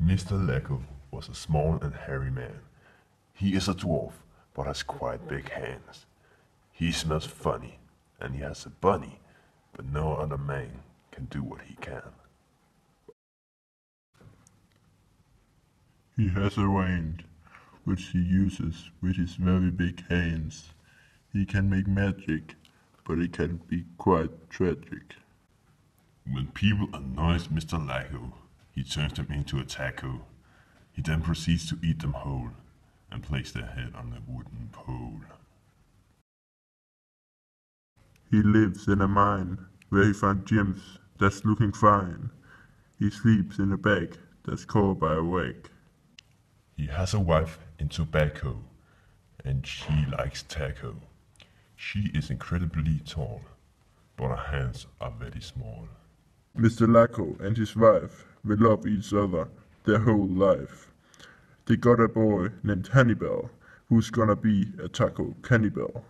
Mr. Lego was a small and hairy man. He is a dwarf, but has quite big hands. He smells funny, and he has a bunny, but no other man can do what he can. He has a wand, which he uses with his very big hands. He can make magic, but it can be quite tragic. When people annoy Mr. Lego, he turns them into a taco. He then proceeds to eat them whole and place their head on a wooden pole. He lives in a mine where he finds gems that's looking fine. He sleeps in a bag that's covered by a rag. He has a wife in tobacco, and she likes taco. She is incredibly tall, but her hands are very small. Mr. Laco and his wife will love each other their whole life. They got a boy named Hannibal, who's gonna be a taco cannibal.